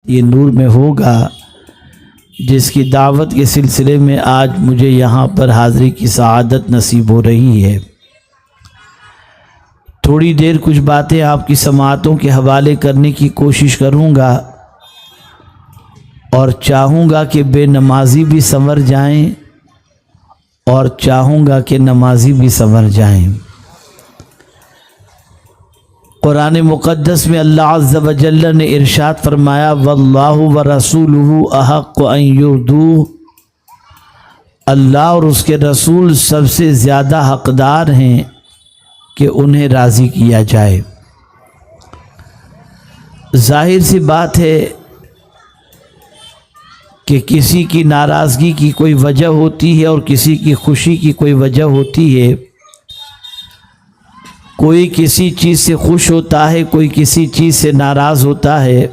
یہ نور میں ہوگا جس کی دعوت کے سلسلے میں آج مجھے یہاں پر حاضری کی سعادت نصیب ہو رہی ہے۔ تھوڑی دیر کچھ باتیں آپ کی سماعتوں کے حوالے کرنے کی کوشش کروں گا اور چاہوں گا کہ بے نمازی بھی سنور جائیں اور چاہوں گا کہ نمازی بھی سنور جائیں۔ قرآن مقدس میں اللہ عز و جل نے ارشاد فرمایا واللہ ورسولہ احق ان یرضوہ، اللہ اور اس کے رسول سب سے زیادہ حقدار ہیں کہ انہیں راضی کیا جائے۔ ظاہر سی بات ہے کہ کسی کی ناراضگی کی کوئی وجہ ہوتی ہے اور کسی کی خوشی کی کوئی وجہ ہوتی ہے۔ کوئی کسی چیز سے خوش ہوتا ہے، کوئی کسی چیز سے ناراض ہوتا ہے۔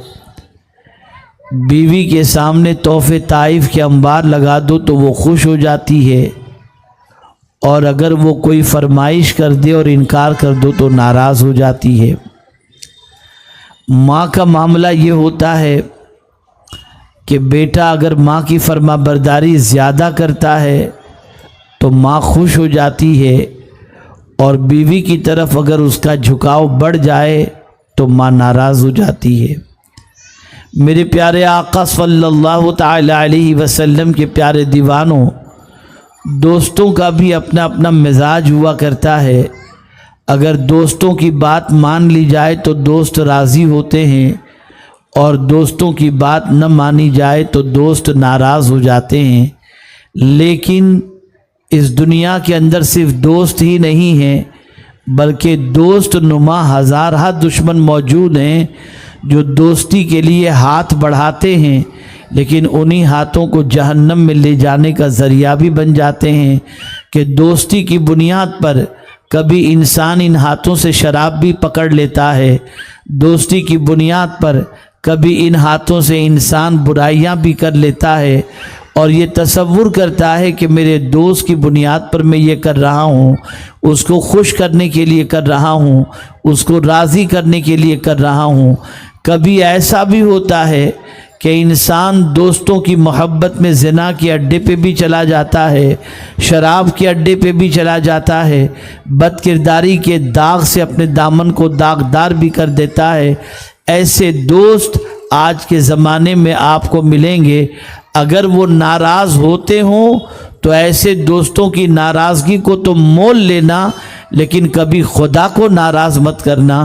بیوی کے سامنے تحفے طائف کے انبار لگا دو تو وہ خوش ہو جاتی ہے، اور اگر وہ کوئی فرمائش کر دے اور انکار کر دو تو ناراض ہو جاتی ہے۔ ماں کا معاملہ یہ ہوتا ہے کہ بیٹا اگر ماں کی فرما برداری زیادہ کرتا ہے تو ماں خوش ہو جاتی ہے، اور بیوی کی طرف اگر اس کا جھکاؤ بڑھ جائے تو ماں ناراض ہو جاتی ہے۔ میرے پیارے آقا صلی اللہ تعالی علیہ وسلم کے پیارے دیوانوں، دوستوں کا بھی اپنا اپنا مزاج ہوا کرتا ہے۔ اگر دوستوں کی بات مان لی جائے تو دوست راضی ہوتے ہیں، اور دوستوں کی بات نہ مانی جائے تو دوست ناراض ہو جاتے ہیں۔ لیکن اس دنیا کے اندر صرف دوست ہی نہیں ہیں، بلکہ دوست نما ہزارہ دشمن موجود ہیں جو دوستی کے لیے ہاتھ بڑھاتے ہیں، لیکن انہی ہاتھوں کو جہنم میں لے جانے کا ذریعہ بھی بن جاتے ہیں کہ دوستی کی بنیاد پر کبھی انسان ان ہاتھوں سے شراب بھی پکڑ لیتا ہے، دوستی کی بنیاد پر کبھی ان ہاتھوں سے انسان برائیاں بھی کر لیتا ہے، اور یہ تصور کرتا ہے کہ میرے دوست کی بنیاد پر میں یہ کر رہا ہوں، اس کو خوش کرنے کے لیے کر رہا ہوں، اس کو راضی کرنے کے لیے کر رہا ہوں۔ کبھی ایسا بھی ہوتا ہے کہ انسان دوستوں کی محبت میں زنا کے اڈے پہ بھی چلا جاتا ہے، شراب کے اڈے پہ بھی چلا جاتا ہے، بد کرداری کے داغ سے اپنے دامن کو داغدار بھی کر دیتا ہے۔ ایسے دوست آج کے زمانے میں آپ کو ملیں گے۔ اگر وہ ناراض ہوتے ہوں تو ایسے دوستوں کی ناراضگی کو تو مول لینا، لیکن کبھی خدا کو ناراض مت کرنا،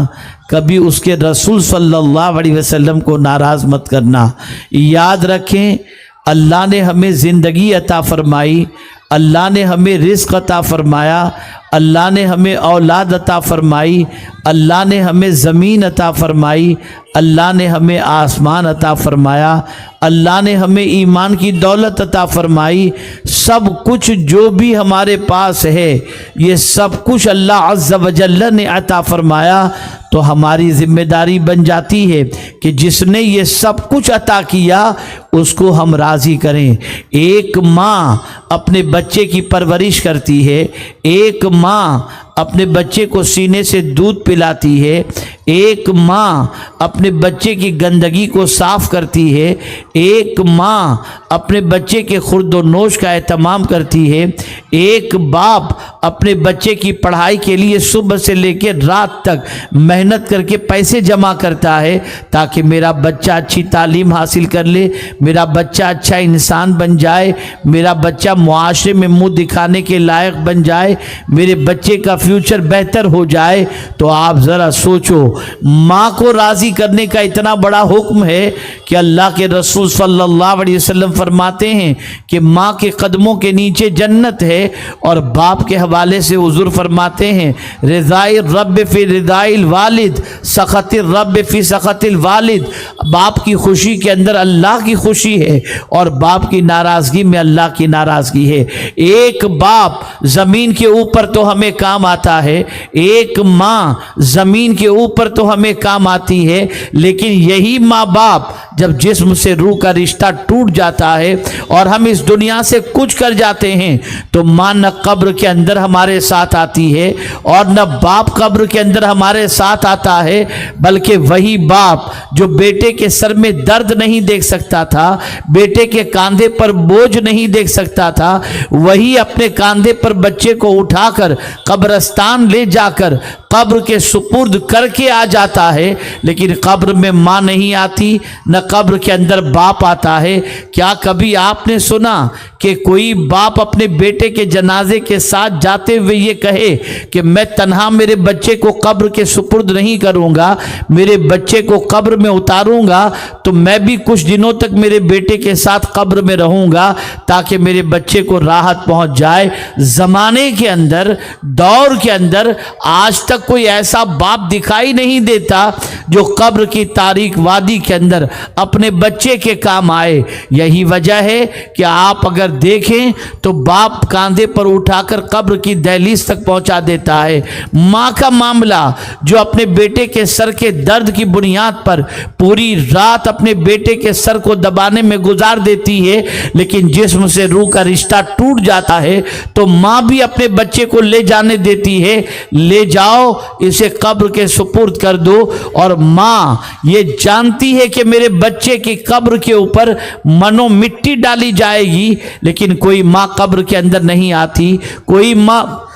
کبھی اس کے رسول صلی اللہ علیہ وسلم کو ناراض مت کرنا۔ یاد رکھیں، اللہ نے ہمیں زندگی عطا فرمائی، اللہ نے ہمیں رزق عطا فرمایا، اللہ نے ہمیں اولاد عطا فرمائی، اللہ نے ہمیں زمین عطا فرمائی، اللہ نے ہمیں آسمان عطا فرمایا، اللہ نے ہمیں ایمان کی دولت عطا فرمائی۔ سب کچھ جو بھی ہمارے پاس ہے یہ سب کچھ اللہ عز و جل نے عطا فرمایا، تو ہماری ذمہ داری بن جاتی ہے کہ جس نے یہ سب کچھ عطا کیا اس کو ہم راضی کریں۔ ایک ماں اپنے بچے کی پرورش کرتی ہے، ایک ماں اپنے بچے کو سینے سے دودھ پلاتی ہے، ایک ماں اپنے بچے کی گندگی کو صاف کرتی ہے، ایک ماں اپنے بچے کے خورد و نوش کا اہتمام کرتی ہے، ایک باپ اپنے بچے کی پڑھائی کے لیے صبح سے لے کے رات تک محنت کر کے پیسے جمع کرتا ہے تاکہ میرا بچہ اچھی تعلیم حاصل کر لے، میرا بچہ اچھا انسان بن جائے، میرا بچہ معاشرے میں منہ دکھانے کے لائق بن جائے، میرے بچے کا فیوچر بہتر ہو جائے۔ تو آپ ذرا سوچو، ماں کو راضی کرنے کا اتنا بڑا حکم ہے کہ اللہ کے رسول صلی اللہ علیہ وسلم فرماتے ہیں کہ ماں کے قدموں کے نیچے جنت ہے، اور باپ کے حوالے سے حضور فرماتے ہیں رضاء الرب فی رضاء الوالد، سخط الرب فی سخط الوالد۔ باپ کی خوشی کے اندر اللہ کی خوشی ہے، اور باپ کی ناراضگی میں اللہ کی ناراضگی ہے۔ ایک باپ زمین کے اوپر تو ہمیں کام आता है। एक माँ ज़मीन के ऊपर तो हमें काम आती है, लेकिन यही माँ बाप जब जिस्म से रूह का रिश्ता टूट जाता है और हम इस दुनिया से कुछ कर जाते हैं, तो माँ न कब्र के अंदर हमारे साथ आती है और न बाप कब्र के अंदर हमारे साथ आता है, बल्कि वही बाप जो बेटे के सर में दर्द नहीं देख सकता था, बेटे के कांधे पर बोझ नहीं देख सकता था, वही अपने कांधे पर बच्चे को उठाकर कब्रिस्तान ले जाकर कब्र के सुपुर्द करके आ जाता है। लेकिन कब्र में माँ नहीं आती, न कब्र के अंदर बाप आता है। क्या कभी आपने सुना कि कोई बाप अपने बेटे के जनाजे के साथ जाते हुए ये कहे कि मैं तन्हा मेरे बच्चे को कब्र के सुपुर्द नहीं करूँगा, मेरे बच्चे को कब्र में उतारूँगा तो मैं भी कुछ दिनों तक मेरे बेटे के साथ कब्र में रहूँगा ताकि मेरे बच्चे को राहत पहुँच जाए। ज़माने के अंदर, दौर के अंदर आज तक कोई ऐसा बाप दिखाई नहीं देता जो कब्र की तारीक वादी के अंदर अपने बच्चे के काम आए। यही वजह है कि आप अगर देखें तो बाप कांधे पर उठाकर कब्र की दहलीज तक पहुंचा देता है। माँ का मामला जो अपने बेटे के सर के दर्द की बुनियाद पर पूरी रात अपने बेटे के सर को दबाने में गुजार देती है, लेकिन जिस्म से रूह का रिश्ता टूट जाता है तो माँ भी अपने बच्चे को ले जाने देती है, ले जाओ इसे कब्र के सुपुर्द कर दो। और माँ ये जानती है कि मेरे बच्चे की कब्र के ऊपर मनो मिट्टी डाली जाएगी, लेकिन कोई माँ कब्र के अंदर नहीं आती, कोई माँ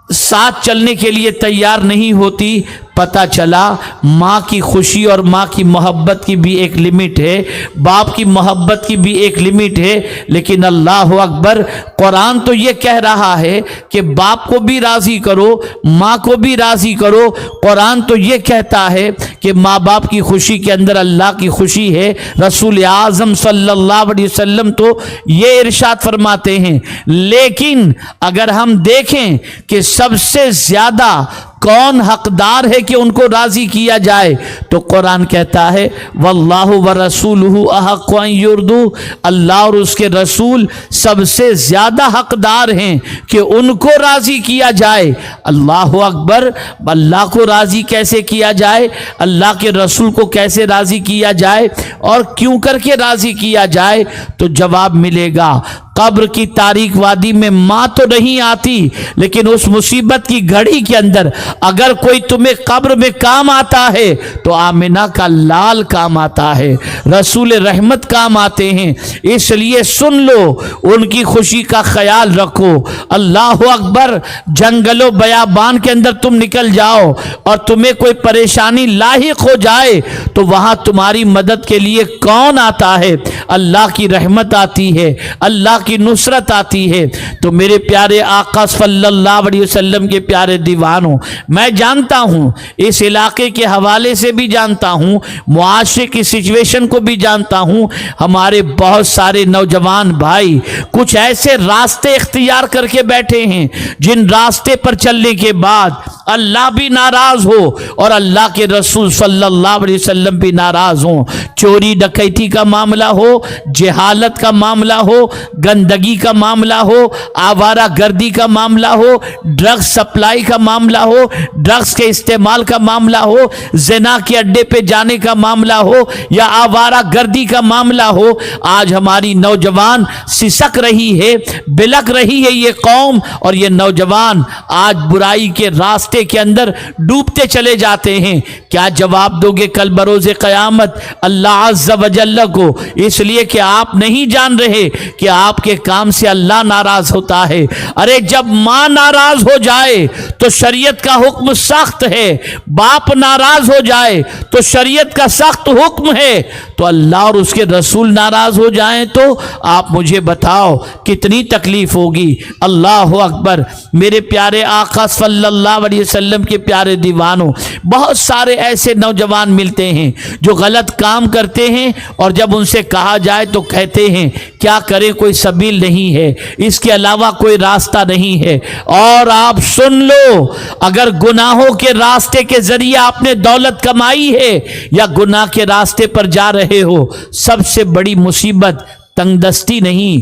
साथ चलने के लिए तैयार नहीं होती। पता चला माँ की खुशी और माँ की मोहब्बत की भी एक लिमिट है, बाप की मोहब्बत की भी एक लिमिट है। लेकिन अल्लाह अकबर, कुरान तो ये कह रहा है कि बाप को भी राज़ी करो, माँ को भी राज़ी करो। कुरान तो ये कहता है कि माँ बाप की खुशी के अंदर अल्लाह की खुशी है। रसूल आज़म सल्लल्लाहु अलैहि वसल्लम तो ये इरशाद फरमाते हैं। लेकिन अगर हम देखें कि सबसे ज़्यादा कौन हकदार है कि उनको राजी किया जाए, तो कुरान कहता है वल्लाहु व रसूलुहु अहक्कु अन युर्दू, अल्लाह और उसके रसूल सबसे ज़्यादा हकदार हैं कि उनको राज़ी किया जाए। अल्लाह अकबर, अल्लाह को राज़ी कैसे किया जाए, अल्लाह के रसूल को कैसे राज़ी किया जाए और क्यों करके राज़ी किया जाए, तो जवाब मिलेगा। कब्र की तारीक वादी में माँ तो नहीं आती, लेकिन उस मुसीबत की घड़ी के अंदर अगर कोई तुम्हें कब्र में काम आता है तो आमिना का लाल काम आता है, रसूल रहमत काम आते हैं। इसलिए सुन लो, उनकी खुशी का ख्याल रखो। अल्लाह अकबर, जंगलों बयाबान के अंदर तुम निकल जाओ और तुम्हें कोई परेशानी लाहिक हो जाए तो वहां तुम्हारी मदद के लिए कौन आता है? अल्लाह की रहमत आती है, अल्लाह की नुसरत आती है। तो मेरे प्यारे आका सल्लल्लाहु अलैहि वसल्लम के प्यारे दीवानों, मैं जानता हूँ, इस इलाके के हवाले से भी जानता हूँ, मुआशरे की सिचुएशन को भी जानता हूँ। हमारे बहुत सारे नौजवान भाई कुछ ऐसे रास्ते इख्तियार करके बैठे हैं जिन रास्ते पर चलने के बाद अल्लाह भी नाराज हो और अल्लाह के रसूल सल्लल्लाहु अलैहि वसल्लम भी नाराज हो। चोरी डकैती का मामला हो, जहालत का मामला हो, गंदगी का मामला हो, आवारा गर्दी का मामला हो, ड्रग्स सप्लाई का मामला हो, ड्रग्स के इस्तेमाल का मामला हो, ज़िना के अड्डे पे जाने का मामला हो या आवारा गर्दी का मामला हो, आज हमारी नौजवान सिसक रही है, बिलक रही है ये कौम, और ये नौजवान आज बुराई के रास्ते के अंदर डूबते चले जाते हैं। क्या जवाब दोगे कल बरोज़े क़यामत अल्लाह अज़्ज़ा व जल्ल को? इसलिए कि आप नहीं जान रहे कि आपके काम से अल्लाह नाराज होता है। अरे जब माँ नाराज हो जाए तो शरीयत का हुक्म सख्त है, बाप नाराज हो जाए तो शरीयत का सख्त हुक्म है, तो अल्लाह और उसके रसूल नाराज हो जाएं तो आप मुझे बताओ कितनी तकलीफ होगी। अल्लाह अकबर। मेरे प्यारे आका सल्लल्लाहु अलैहि वसल्लम के प्यारे दीवानों, बहुत सारे ऐसे नौजवान मिलते हैं जो गलत काम करते हैं और जब उनसे कहा जाए तो कहते हैं क्या करें, कोई सबील नहीं है, इसके अलावा कोई रास्ता नहीं है। और आप सुन लो, अगर गुनाहों के रास्ते के जरिए आपने दौलत कमाई है या गुनाह के रास्ते पर जा रहे हो, सबसे बड़ी मुसीबत तंगदस्ती नहीं,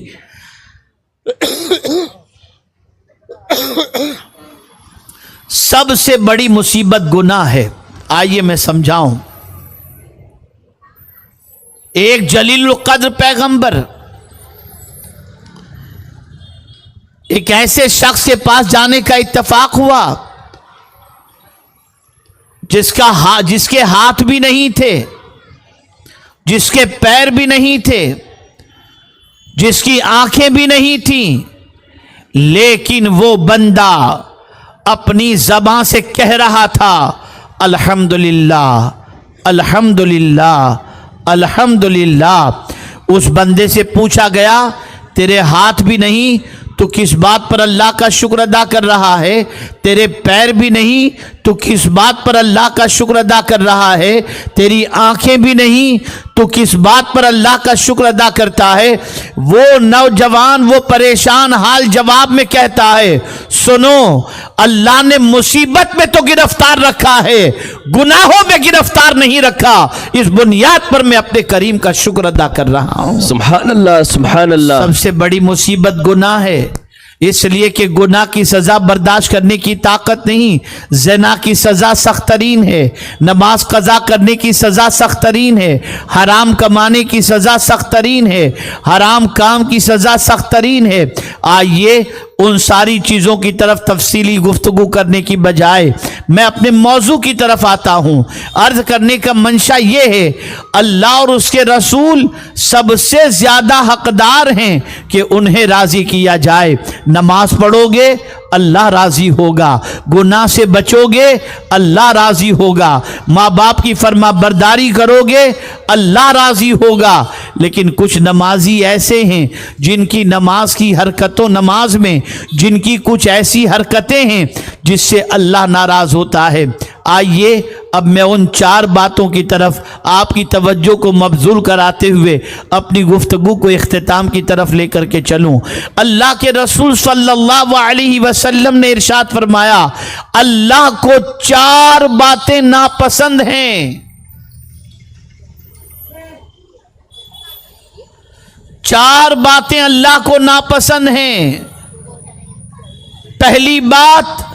सबसे बड़ी मुसीबत गुनाह है। आइए मैं समझाऊं। एक जलील कद्र पैगंबर एक ऐसे शख्स के पास जाने का इत्तेफाक हुआ जिसके हाथ भी नहीं थे, जिसके पैर भी नहीं थे, जिसकी आंखें भी नहीं थीं, लेकिन वो बंदा अपनी ज़बान से कह रहा था अल्हम्दुलिल्लाह अल्हम्दुलिल्लाह अल्हम्दुलिल्लाह। उस बंदे से पूछा गया तेरे हाथ भी नहीं तो किस बात पर अल्लाह का शुक्र अदा कर रहा है, तेरे पैर भी नहीं तो किस बात पर अल्लाह का शुक्र अदा कर रहा है, तेरी आंखें भी नहीं तो किस बात पर अल्लाह का शुक्र अदा करता है। वो नौजवान वो परेशान हाल जवाब में कहता है सुनो, अल्लाह ने मुसीबत में तो गिरफ्तार रखा है, गुनाहों में गिरफ्तार नहीं रखा। इस बुनियाद पर मैं अपने करीम का शुक्र अदा कर रहा हूं। सुभान अल्लाह सुभान अल्लाह। सबसे बड़ी मुसीबत गुनाह है, इसलिए कि गुनाह की सजा बर्दाश्त करने की ताकत नहीं। ज़िना की सजा सख्त तरीन है, नमाज कज़ा करने की सजा सख्त तरीन है, हराम कमाने की सजा सख्त तरीन है, हराम काम की सजा सख्त तरीन है। आइए उन सारी चीज़ों की तरफ तफसीली गुफ्तगू करने की बजाय मैं अपने मौजू की तरफ आता हूँ। अर्ज करने का मंशा ये है, अल्लाह और उसके रसूल सबसे ज़्यादा हकदार हैं कि उन्हें राज़ी किया जाए। नमाज पढ़ोगे अल्लाह राज़ी होगा, गुनाह से बचोगे अल्लाह राज़ी होगा, माँ बाप की फरमा बरदारी करोगे अल्लाह राज़ी होगा। लेकिन कुछ नमाजी ऐसे हैं जिनकी नमाज की हरकतों नमाज में जिनकी कुछ ऐसी हरकतें हैं जिससे अल्लाह नाराज़ होता है। आइए अब मैं उन चार बातों की तरफ आपकी तवज्जो को मबजूल कराते हुए अपनी गुफ्तगू को इख्तिताम की तरफ लेकर के चलूं। अल्लाह के रसूल सल्लल्लाहु अलैहि वसल्लम ने इरशाद फरमाया, अल्लाह को चार बातें नापसंद हैं। चार बातें अल्लाह को नापसंद हैं। पहली बात,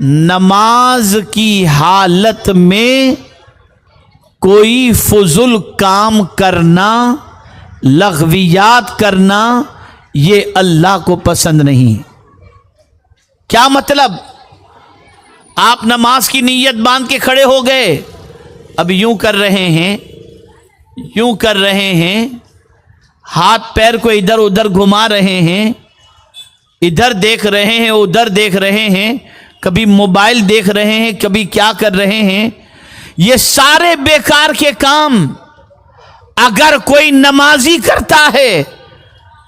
नमाज की हालत में कोई फुजुल काम करना, लग़वियात करना, ये अल्लाह को पसंद नहीं। क्या मतलब? आप नमाज की नीयत बांध के खड़े हो गए, अब यूं कर रहे हैं, यूं कर रहे हैं, हाथ पैर को इधर उधर घुमा रहे हैं, इधर देख रहे हैं उधर देख रहे हैं, कभी मोबाइल देख रहे हैं, कभी क्या कर रहे हैं। ये सारे बेकार के काम अगर कोई नमाजी करता है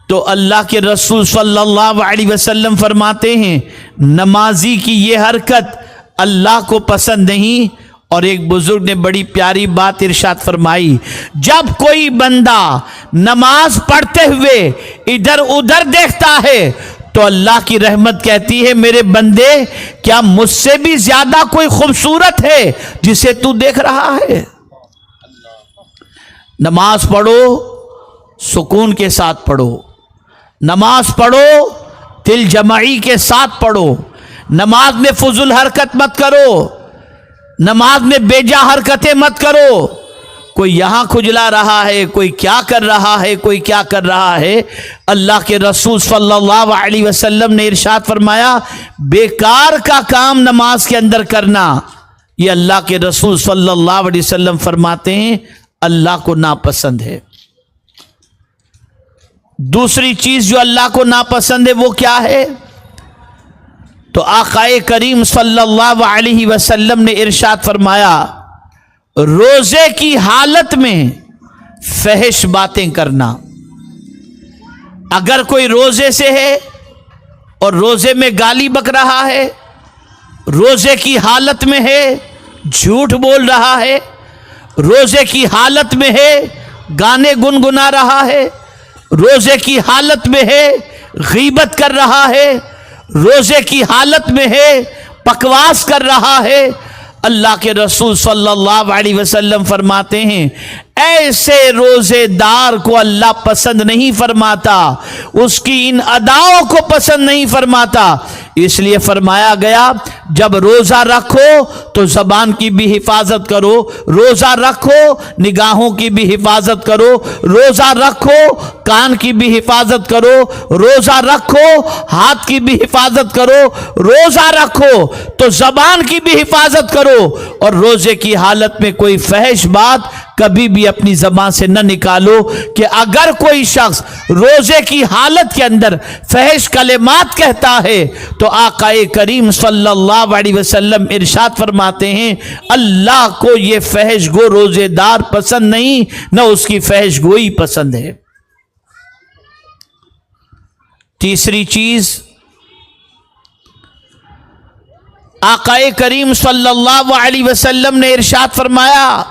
तो अल्लाह के रसूल सल्लल्लाहु अलैहि वसल्लम फरमाते हैं नमाजी की ये हरकत अल्लाह को पसंद नहीं। और एक बुजुर्ग ने बड़ी प्यारी बात इरशाद फरमाई, जब कोई बंदा नमाज पढ़ते हुए इधर उधर देखता है तो अल्लाह की रहमत कहती है मेरे बंदे, क्या मुझसे भी ज्यादा कोई खूबसूरत है जिसे तू देख रहा है? नमाज पढ़ो, सुकून के साथ पढ़ो, नमाज पढ़ो दिल जमाई के साथ पढ़ो, नमाज में फुजुल हरकत मत करो, नमाज में बेजा हरकतें मत करो। कोई यहां खुजला रहा है, कोई क्या कर रहा है, कोई क्या कर रहा है। अल्लाह के रसूल सल्लल्लाहु अलैहि वसल्लम ने इरशाद फरमाया, बेकार का काम नमाज के अंदर करना, ये अल्लाह के रसूल सल्लल्लाहु अलैहि वसल्लम फरमाते हैं अल्लाह को नापसंद है। दूसरी चीज जो अल्लाह को नापसंद है वो क्या है? तो आकाए करीम सल्लल्लाहु अलैहि वसल्लम ने इरशाद फरमाया, रोजे की हालत में फहश बातें करना। अगर कोई रोजे से है और रोजे में गाली बक रहा है, रोजे की हालत में है झूठ बोल रहा है, रोजे की हालत में है गाने गुनगुना रहा है, रोजे की हालत में है गीबत कर रहा है, रोजे की हालत में है बकवास कर रहा है, अल्लाह के रसूल सल्लल्लाहु अलैहि वसल्लम फरमाते हैं ایسے روزے دار کو اللہ پسند نہیں فرماتا، اس کی ان اداؤں کو پسند نہیں فرماتا۔ اس لیے فرمایا گیا جب روزہ رکھو تو زبان کی بھی حفاظت کرو، روزہ رکھو نگاہوں کی بھی حفاظت کرو، روزہ رکھو کان کی بھی حفاظت کرو، روزہ رکھو ہاتھ کی بھی حفاظت کرو، روزہ رکھو تو زبان کی بھی حفاظت کرو، اور روزے کی حالت میں کوئی فحش بات کبھی بھی اپنی زبان سے نہ نکالو، کہ اگر کوئی شخص روزے کی حالت کے اندر فحش کلمات کہتا ہے تو آقا کریم صلی اللہ علیہ وسلم ارشاد فرماتے ہیں اللہ کو یہ فحش گو روزے دار پسند نہیں، نہ اس کی فحش گوئی پسند ہے۔ تیسری چیز، آقا کریم صلی اللہ علیہ وسلم نے ارشاد فرمایا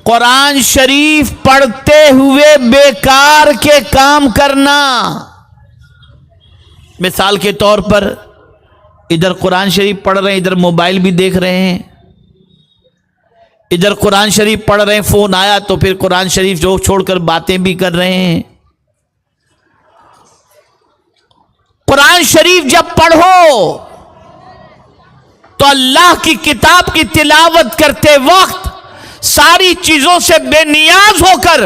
قرآن شریف پڑھتے ہوئے بیکار کے کام کرنا۔ مثال کے طور پر ادھر قرآن شریف پڑھ رہے ہیں، ادھر موبائل بھی دیکھ رہے ہیں، ادھر قرآن شریف پڑھ رہے ہیں، فون آیا تو پھر قرآن شریف جو چھوڑ کر باتیں بھی کر رہے ہیں۔ قرآن شریف جب پڑھو تو اللہ کی کتاب کی تلاوت کرتے وقت ساری چیزوں سے بے نیاز ہو کر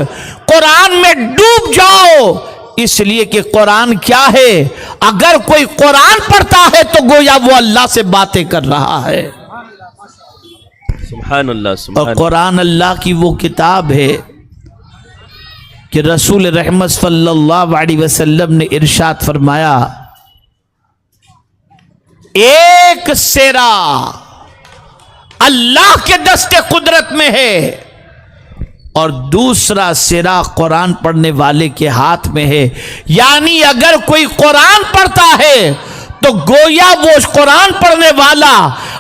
قرآن میں ڈوب جاؤ، اس لیے کہ قرآن کیا ہے، اگر کوئی قرآن پڑھتا ہے تو گویا وہ اللہ سے باتیں کر رہا ہے۔ سبحان اللہ، اور سبحان اللہ۔ قرآن اللہ کی وہ کتاب ہے کہ رسول رحمت صلی اللہ علیہ وسلم نے ارشاد فرمایا ایک سیرا اللہ کے دست قدرت میں ہے اور دوسرا سرا قرآن پڑھنے والے کے ہاتھ میں ہے، یعنی اگر کوئی قرآن پڑھتا ہے تو گویا وہ قرآن پڑھنے والا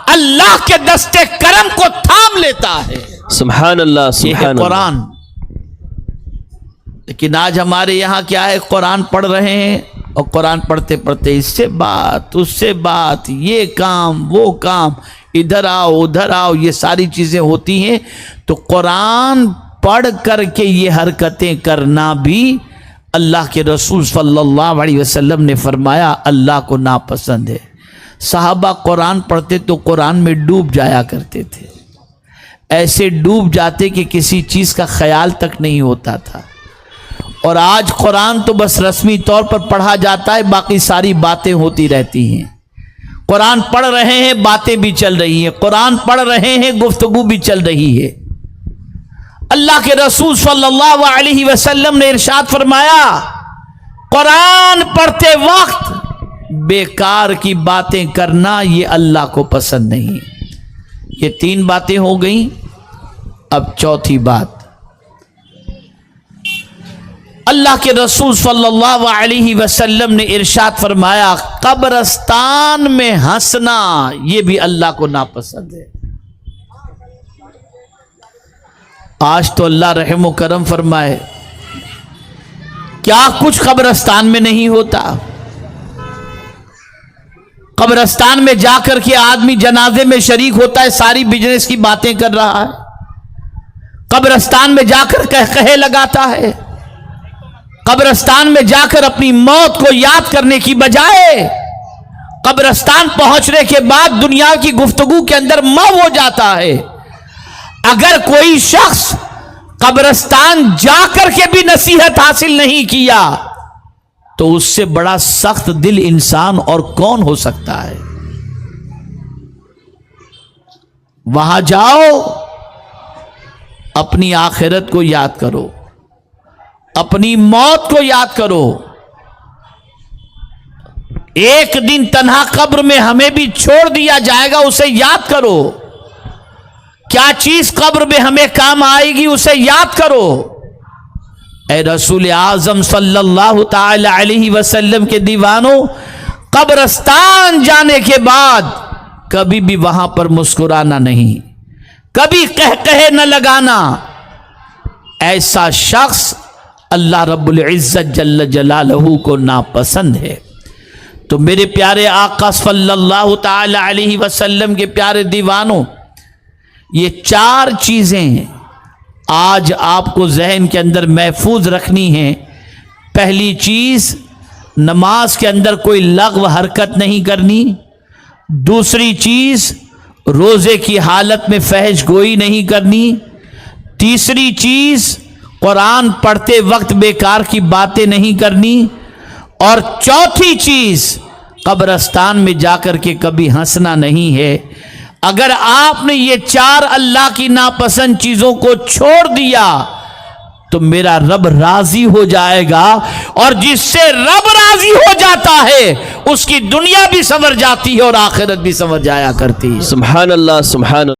اللہ کے دست کرم کو تھام لیتا ہے۔ سبحان اللہ، یہ ہے سبحان اللہ۔ قرآن۔ لیکن آج ہمارے یہاں کیا ہے، قرآن پڑھ رہے ہیں اور قرآن پڑھتے پڑھتے اس سے بات اس سے بات، یہ کام وہ کام، ادھر آؤ ادھر آؤ، یہ ساری چیزیں ہوتی ہیں۔ تو قرآن پڑھ کر کے یہ حرکتیں کرنا بھی اللہ کے رسول صلی اللہ علیہ وسلم نے فرمایا اللہ کو ناپسند ہے۔ صحابہ قرآن پڑھتے تو قرآن میں ڈوب جایا کرتے تھے، ایسے ڈوب جاتے کہ کسی چیز کا خیال تک نہیں ہوتا تھا۔ اور آج قرآن تو بس رسمی طور پر پڑھا جاتا ہے، باقی ساری باتیں ہوتی رہتی ہیں۔ قرآن پڑھ رہے ہیں باتیں بھی چل رہی ہیں، قرآن پڑھ رہے ہیں گفتگو بھی چل رہی ہے۔ اللہ کے رسول صلی اللہ علیہ وسلم نے ارشاد فرمایا قرآن پڑھتے وقت بیکار کی باتیں کرنا یہ اللہ کو پسند نہیں۔ یہ تین باتیں ہو گئیں، اب چوتھی بات، اللہ کے رسول صلی اللہ علیہ وسلم نے ارشاد فرمایا قبرستان میں ہنسنا یہ بھی اللہ کو ناپسند ہے۔ آج تو اللہ رحم و کرم فرمائے، کیا کچھ قبرستان میں نہیں ہوتا۔ قبرستان میں جا کر کے آدمی جنازے میں شریک ہوتا ہے، ساری بزنس کی باتیں کر رہا ہے، قبرستان میں جا کر کہے لگاتا ہے، قبرستان میں جا کر اپنی موت کو یاد کرنے کی بجائے قبرستان پہنچنے کے بعد دنیا کی گفتگو کے اندر مو ہو جاتا ہے۔ اگر کوئی شخص قبرستان جا کر کے بھی نصیحت حاصل نہیں کیا تو اس سے بڑا سخت دل انسان اور کون ہو سکتا ہے۔ وہاں جاؤ، اپنی آخرت کو یاد کرو، اپنی موت کو یاد کرو۔ ایک دن تنہا قبر میں ہمیں بھی چھوڑ دیا جائے گا، اسے یاد کرو۔ کیا چیز قبر میں ہمیں کام آئے گی اسے یاد کرو۔ اے رسول اعظم صلی اللہ تعالی علیہ وسلم کے دیوانوں، قبرستان جانے کے بعد کبھی بھی وہاں پر مسکرانا نہیں، کبھی قہقہے نہ لگانا۔ ایسا شخص اللہ رب العزت جل جلالہ کو ناپسند ہے۔ تو میرے پیارے آقا صلی اللہ تعالی علیہ وسلم کے پیارے دیوانوں، یہ چار چیزیں آج آپ کو ذہن کے اندر محفوظ رکھنی ہے. پہلی چیز، نماز کے اندر کوئی لغو حرکت نہیں کرنی. دوسری چیز، روزے کی حالت میں فحش گوئی نہیں کرنی. تیسری چیز، قرآن پڑھتے وقت بیکار کی باتیں نہیں کرنی. اور چوتھی چیز، قبرستان میں جا کر کے کبھی ہنسنا نہیں ہے. اگر آپ نے یہ 4 اللہ کی ناپسند چیزوں کو چھوڑ دیا تو میرا رب راضی ہو جائے گا، اور جس سے رب راضی ہو جاتا ہے اس کی دنیا بھی سنور جاتی ہے اور آخرت بھی سنور جایا کرتی ہے. سبحان اللہ سبحان اللہ.